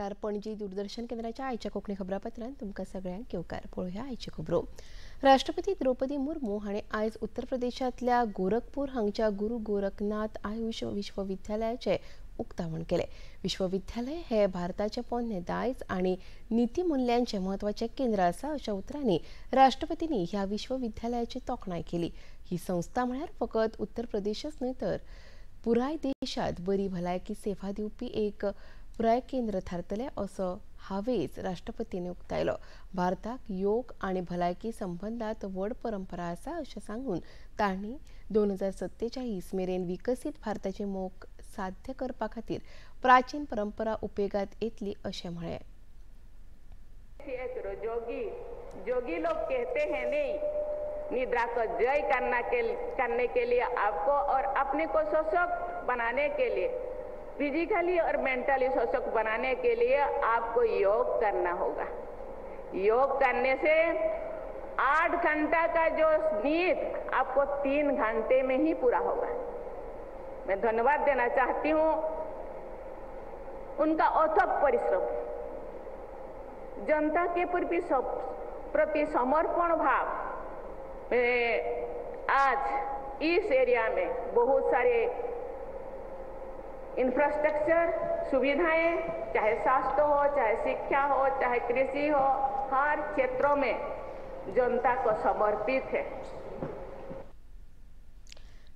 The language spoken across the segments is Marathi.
नमस्कार. पणजी दूरदर्शन केंद्राच्या आयच्या कोंकणी खबरापत्रांत तुमकां सगळ्यांक येवकार. पळोवया आयच्यो खबरो. राष्ट्रपती द्रौपदी मुर्मू हाणें आयज उत्तर प्रदेशांतल्या गोरखपूर हांगच्या गुरू गोरखनाथ आयुष विश्वविद्यालयाचें उक्तावण केलें. विश्वविद्यालय हें भारताचें पोरनें दायज आनी नितीमुल्यांचें म्हत्वाचें केंद्र आसा अशा उतरांनी राष्ट्रपतींनी ह्या विश्वविद्यालयाची तोखणाय केली. ही संस्था म्हळ्यार फकत उत्तर प्रदेशच न्हय तर पुराय देशांत बरी भलायकी सेवा दिवपी एक पुराय केंद्र थारतले असो हावेस राष्ट्रपतींनी उक्तायलो. भारताक योग आनी भलायकी संबंदांत व्हड परंपरा आसा अशें सांगून तांणी 2047 मेरेन विकसीत भारताची मोख साध्य करपा खातीर प्राचीन परंपरा उपेगात येतली अशें म्हळें. जोगी लोग कहते हैं नहीं, निद्रा को जय करने के लिए आपको और अपने को सशक्त बनाने के लिए, फिजिकली और मेंटली सशक्त बनाने के लिए आपको योग करना होगा. योग करने से 8 घंटा का जो नींद आपको 3 घंटे में ही पूरा होगा. मैं धन्यवाद देना चाहती हूँ उनका अथक परिश्रम, जनता के प्रति समर्पण भाव. आज इस एरिया में बहुत सारे इंफ्रास्ट्रक्चर सुविधाएं, चाहे स्वास्थ्य हो, चाहे शिक्षा हो, चाहे कृषि हो, हर क्षेत्रों में जनता को समर्पित है.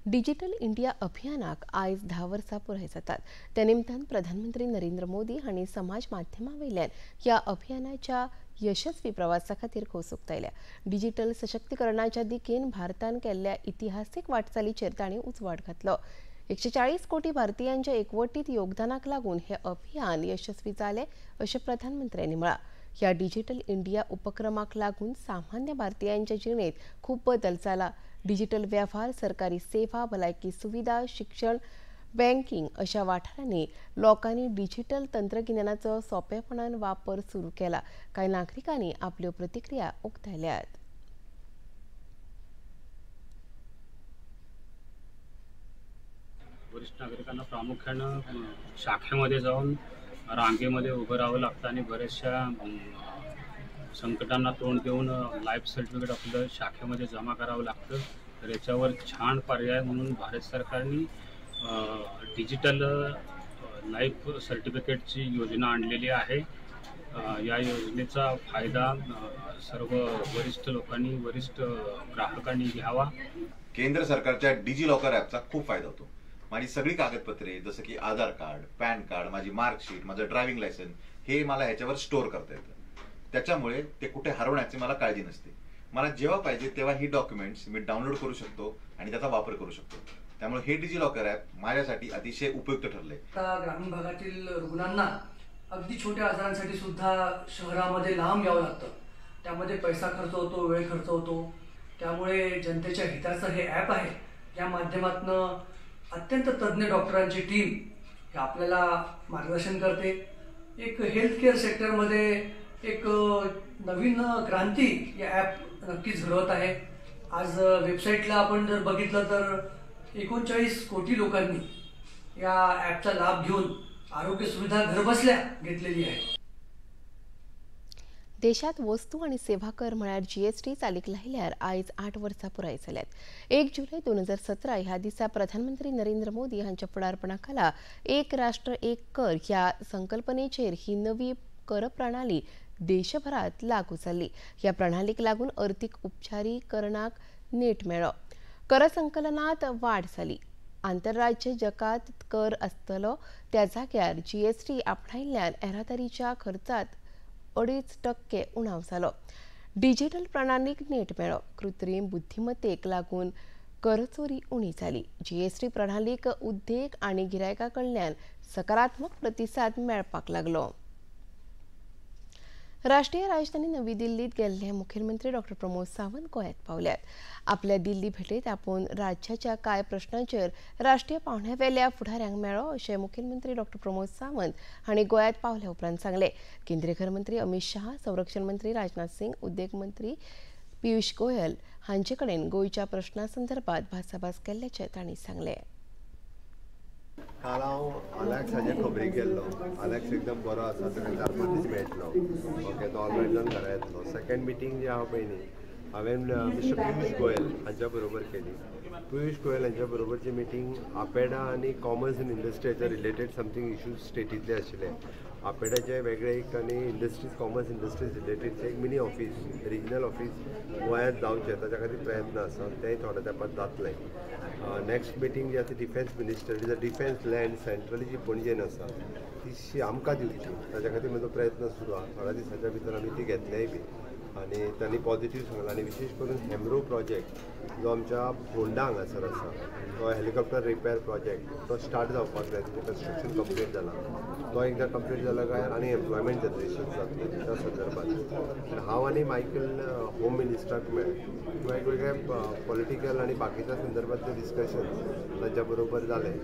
डिजिटल इंडिया अभियानाक आयज 10 वर्सां पुराय जातात. त्या निमतान प्रधानमंत्री नरेंद्र मोदी हांणी समाज माध्यमांवयल्यान ह्या अभियानाच्या यशस्वी प्रवासा खातीर कौतुक उक्तायल्या. डिजिटल सशक्तीकरणाच्या दिकेन भारतान केल्ल्या इतिहासीक वाटचालीचेर तांणी उजवाड घातलो. 140 कोटी भारतीयांच्या एकवटीत योगदानाक लागून हे अभियान यशस्वी जालें अशें प्रधानमंत्र्यांनी म्हळां. ह्या डिजिटल इंडिया उपक्रमाक लागून सामान्य भारतीयांच्या जिणेंत खूब बदल जाला. डिजिटल वेव्हार, सरकारी सेवा, भलायकी सुविधा, शिक्षण, बँकिंग अशा वाठारांनी लोकांनी डिजिटल तंत्रगिन्यानाचो सोंपेपणान वापर सुरू केला. कांय नागरिकांनी आपल्यो प्रतिक्रिया उक्तायल्यात. वरिष्ठ नागरिकांना प्रामुख्यानं शाखेमध्ये जाऊन रांगेमध्ये उभं राहावं लागतं आणि बऱ्याचशा संकटांना तोंड देऊन लाईफ सर्टिफिकेट आपलं शाखेमध्ये जमा करावं लागतं. तर याच्यावर छान पर्याय म्हणून भारत सरकारने डिजिटल लाईफ सर्टिफिकेटची योजना आणलेली आहे. या योजनेचा फायदा सर्व वरिष्ठ लोकांनी, वरिष्ठ ग्राहकांनी घ्यावा. केंद्र सरकारच्या डिजिलॉकर ॲपचा खूप फायदा होतो. माझी सगळी कागदपत्रे जसं की आधार कार्ड, पॅन कार्ड, माझी मार्कशीट, माझं ड्रायव्हिंग लायसन्स हे मला ह्याच्यावर स्टोअर करता येतं. त्याच्यामुळे ते कुठे हरवण्याची मला काळजी नसते. मला जेव्हा पाहिजे तेव्हा ही डॉक्युमेंट्स मी डाउनलोड करू शकतो आणि त्याचा वापर करू शकतो. त्यामुळे हे डिजिलॉकर ॲप माझ्यासाठी अतिशय उपयुक्त ठरले. ग्रामीण भागातील रुग्णांना अगदी छोट्या आजारांसाठी सुद्धा शहरामध्ये लांब यावं लागतं. त्यामध्ये पैसा खर्च होतो, वेळ खर्च होतो. त्यामुळे जनतेच्या हिताचं हे ॲप आहे. या माध्यमातून अत्यंत तज्ज्ञ डॉक्टरांची टीम हे आपल्याला मार्गदर्शन करते. एक हेल्थ केअर सेक्टरमध्ये एक नवीन क्रांती या ॲप नक्कीच घडवत आहे. आज वेबसाईटला आपण जर बघितलं तर 39 कोटी लोकांनी या ॲपचा लाभ घेऊन आरोग्य सुविधा घरबसल्या घेतलेली आहे. देशात वस्तू आणि सेवा कर म्हळ्यार जीएसटी चालीक लायल्यार आयज 8 वर्सां पुराय जाल्यात. 1 जुलय 2017 ह्या दिसा प्रधानमंत्री नरेंद्र मोदी हांच्या फुडारपणा खाला एक राष्ट्र एक कर ह्या संकल्पनेचेर ही नवी कर प्रणाली देशभरात लागू जाल्ली. ह्या प्रणालीक लागून अर्थीक उपचारीकरणाक नेट मेळ्ळो. कर संकलनात वाड जाली. आंतरराज्य जकात कर आसतलो त्या जाग्यार जीएसटी आपणायिल्ल्यान येरादारीच्या खर्चात 2.5% उणाव जालो. डिजिटल प्रणालीक नेट मेळ्ळो. कृत्रीम बुद्धिमत्तेक लागून करचोरी उणी जाली. जीएसटी प्रणालीक उद्देग आनी गिरायकां कडल्यान सकारात्मक प्रतिसाद मेळपाक लागलो. राष्ट्रीय राजधानी नवी दिल्लीत गेल्ले मुखेलमंत्री डॉ. प्रमोद सावंत गोंयांत पावल्यात. आपल्या दिल्ली भेटेत आपूण राज्याच्या कांय प्रश्नांचेर राष्ट्रीय पावंड्यावेल्या फुडाऱ्यांक मेळ्ळो अशें मुखेलमंत्री डॉ. प्रमोद सावंत हांणी गोंयांत पावल्या उपरांत सांगलें. केंद्रीय गृहमंत्री अमित शाह, संरक्षण मंत्री राजनाथ सिंग, उद्देग मंत्री पियुष गोयल हांचे कडेन गोंयच्या प्रश्नां संदर्भात भासाभास केल्ल्याचें तांणी सांगलें. काल हांव आलेक्स हाजे खबरी केल्लो. आलेक्स एकदम बरो आसा, ताका 4-5 दीस मेळटलो. ओके, तो ऑलरायट जावन घरा येतलो. सेकंड मिटींग जी हांव पळयली हांवें मिस्टर पियूष गोयल हांच्या बरोबर केली. पियूष गोयल हांच्या बरोबरची मिटींग आपेडा आनी कॉमर्स इन इंडस्ट्री हेच्या रिलेटेड समथींग इश्यूज स्टेटींतले आशिल्ले. आपेडाचे वेगळे एक आनी इंडस्ट्रीज कॉमर्स इंडस्ट्रीज रिलेटेडचे एक मिनी ऑफीस, रिजनल ऑफीस गोंयांत जावचें ताच्या खातीर प्रयत्न आसा. तेंय थोड्या तेंपात जातलें. नेक्स्ट मिटींग जी आसा defence minister defence land centrally जी पणजेन आसा ती आमकां दिवची, ताच्या खातीर म्हजो प्रयत्न सुरू आहा. थोड्या दिसाच्या भितर आमी ती घेतलेय बी आनी तांणी पॉझिटीव सांगलां. आनी विशेश करून हेमरो प्रोजेक्ट जो आमच्या फोंडा हांगासर आसा, तो हेलिकॉप्टर रिपेर प्रोजेक्ट तो स्टार्ट जावपाक जाय. तेजें कन्स्ट्रक्शन कंप्लीट जालां. तो एकदां कंप्लीट जाला काय आनी एम्प्लॉयमेंट जनरेशन जातलें त्या संदर्भात. हांव आनी मायकल होम मिनिस्टराक मेळ्ळे. वेगवेगळे पॉलिटिकल आनी बाकीच्या संदर्भातले डिस्कशन ताच्या बरोबर जाले.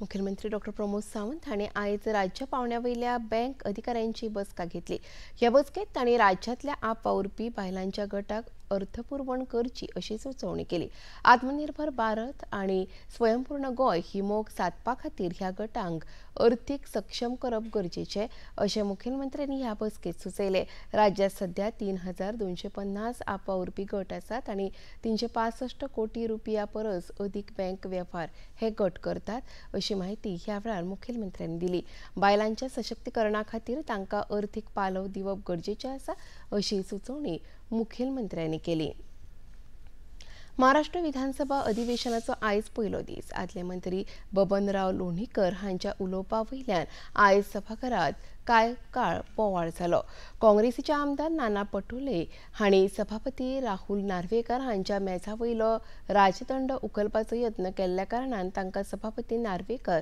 मुख्यमंत्री डॉ. प्रमोद सावंत हांणी आयज राज्य पावंड्यावयल्या बँक अधिकाऱ्यांची बसका घेतली. ह्या बसकेत तांणी राज्यांतल्या आप वावुरपी बायलांच्या गटाक अर्थपुरवण करची अशी सुचोवणी केली. आत्मनिर्भर भारत आणि स्वयंपूर्ण गोय ही मोख साधपा खातीर ह्या गटांक अर्थीक सक्षम करप गरजेचें अशें मुखेलमंत्र्यांनी ह्या बसकेत सुचयलें. राज्यांत सध्या 3,250 आप वावुरपी गट आसात आनी 365 कोटी रुपया परस अदीक बँक वेव्हार हे गट करतात अशी माहिती ह्या वेळार मुखेलमंत्र्यांनी दिली. बायलांच्या सशक्तीकरणा खातीर तांकां अर्थीक पालव दिवप गरजेचें आसा अशी सुचोवणी मुखेलमंत्र्यांनी केली. महाराष्ट्र विधानसभा अधिवेशनाचो आयज पयलो दीस. आदले मंत्री बबनराव लोणीकर हांच्या उलोवपा वयल्यान आयज सभाघरांत कांय काळ बोवाळ जालो. काँग्रेसीचे आमदार नाना पटोले हांणी सभापती राहुल नार्वेकर हांच्या मेजा वयलो राजदंड उखलपाचो यत्न केल्ल्या कारणान तांकां सभापती नार्वेकर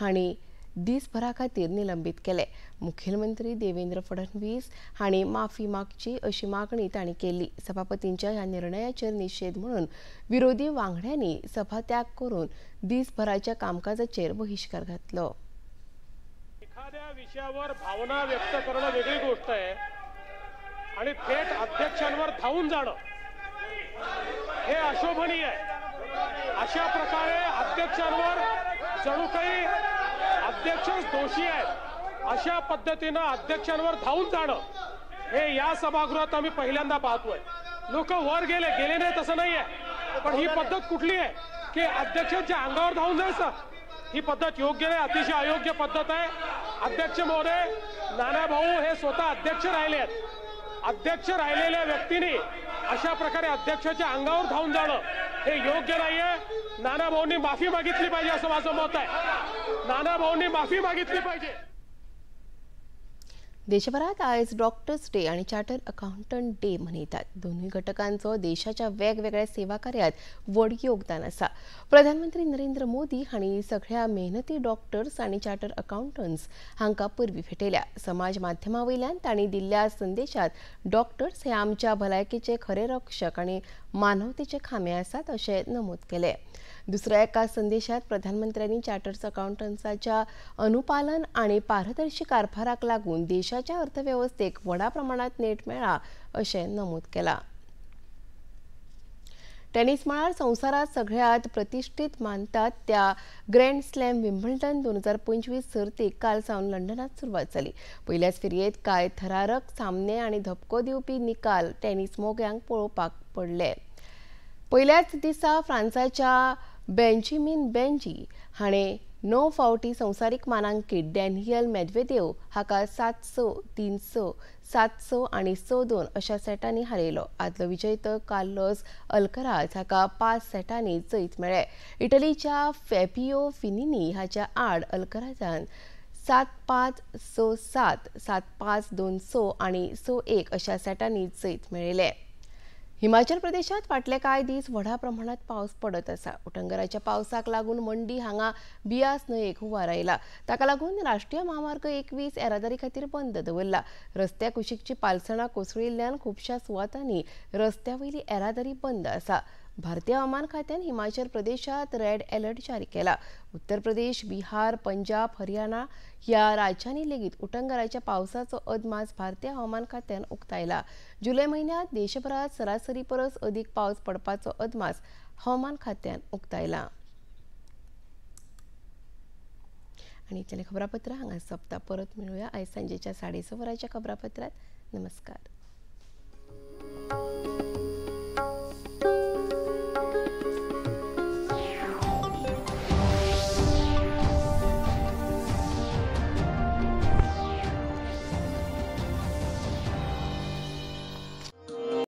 हांणी दिसभरा खातीर निलंबीत केले. मुखेलमंत्री देवेंद्र फडणवीस हांणी माफी मागची अशी मागणी तांणी केली. सभापतींच्या ह्या निर्णयाचेर निशेध म्हणून विरोधी वांगड्यांनी सभात्याग करून दिसभराच्या कामकाजाचेर बहिष्कार घातलो. एखाद्या विषयावर भावना व्यक्त करणं वेगळी गोष्ट आहे आणि थेट अध्यक्षांवर धावून जाणं हे अशोभनीय आहे. अशा प्रकारे अध्यक्षांवर जणू काही अध्यक्षच दोषी आहेत अशा पद्धतीनं अध्यक्षांवर धावून जाणं हे या सभागृहात आम्ही पहिल्यांदा पाहतोय. लोक वर गेले नाही तसं नाही आहे, पण ही पद्धत कुठली आहे की अध्यक्षांच्या अंगावर धावून जायचं? ही पद्धत योग्य नाही, अतिशय अयोग्य पद्धत आहे. अध्यक्ष महोदय, नाना भाऊ हे स्वतः अध्यक्ष राहिले आहेत. अध्यक्ष राहिलेल्या व्यक्तीने अशा प्रकारे अध्यक्षाच्या अंगावर धावून जाणं हे योग्य नाहीये. नाना भाऊंनी माफी मागितली पाहिजे असं माझं मत आहे. नाना भाऊंनी माफी मागितली पाहिजे. देशभरात आयज डॉक्टर्स डे आणि चार्टर्ड अकाउंटंट डे मनयतात. दोन्ही घटकांचो देशाच्या वेगवेगळ्या सेवा कार्यात व्हड योगदान आसा. प्रधानमंत्री नरेंद्र मोदी हांणी सगळ्या मेहनती डॉक्टर्स आणि चार्टर्ड अकाउंटंट्स हांकां परबीं भेटयल्या. समाज माध्यमां वयल्यान तांणी दिल्ल्या संदेशात डॉक्टर्स हे आमच्या भलायकेचे खरे रक्षक आणि मानवतेचे खांबे आसात अशें नमूद केलें. दुसऱ्या एका संदेशात प्रधानमंत्र्यांनी चार्टर्ड अकाउंटंट्साच्या अनुपालन आणि पारदर्शी कारभाराक लागून देशाच्या अर्थव्यवस्थेक व्हडा प्रमाणात नेट मेळ्ळा अशें नमूद केलां. टेनिस मळार संवसारात सगळ्यात प्रतिश्ठीत मानतात त्या ग्रँड स्लॅम विम्बल्डन 2025 सर्तीक काल सावन लंडनात सुरवात जाली. पयल्याच फेरयेत कांय थरारक सामने आनी धपको दिवपी निकाल टेनिस मोग्यांक पळोवपाक पडले. पयल्याच दिसा फ्रांसाच्या बेंजामिन बेंजी हाणें 9 फावटी संवसारीक मानांकीत डॅनियल मेदवेदेव हाका 7-6, 3-6, 7-6 आनी 6-2 अशा सेटांनी हारयलो. आदलो विजैतो कार्लोस अल्कराज हाका 5 सेटांनी जैत मेळ्ळें. इटलीच्या फॅबियो फिनिनी हाच्या आड अल्कराजान 7-5, 6-7, 7-5, 2-6 आनी 6-1 अशा सेटांनी जैत मेळयलें. हिमाचल प्रदेशात फाटले कांय दीस व्हडा प्रमाणात पावस पडत आसा. उटंगराच्या पावसाक लागून मंडी हांगा बियास न्हंयेक हुंवार आयला. ताका लागून राष्ट्रीय महामार्ग 21 येरादारी खातीर बंद दवरला. रस्त्या कुशीकची पालसणां कोसळिल्ल्यान खुबशा सुवातांनी रस्त्यावयली येरादारी बंद आसा. भारतीय हवामान खात्यान हिमाचल प्रदेशात रेड अलर्ट जारी केला. उत्तर प्रदेश, बिहार, पंजाब, हरियाणा ह्या राज्यांनी लेगीत उटंगराच्या पावसाचो अदमास भारतीय हवामान खात्यान उक्तायला. जुलय म्हयन्यात देशभरात सरासरी परस अदीक पावस पडपाचो अदमास हवामान खात्यान उक्तायला. आणि इतले खबरापत्र हांगा सोंपता. परत मेळुया आयज सांजेच्या 6:30 वरांच्या खबरापत्रात. नमस्कार.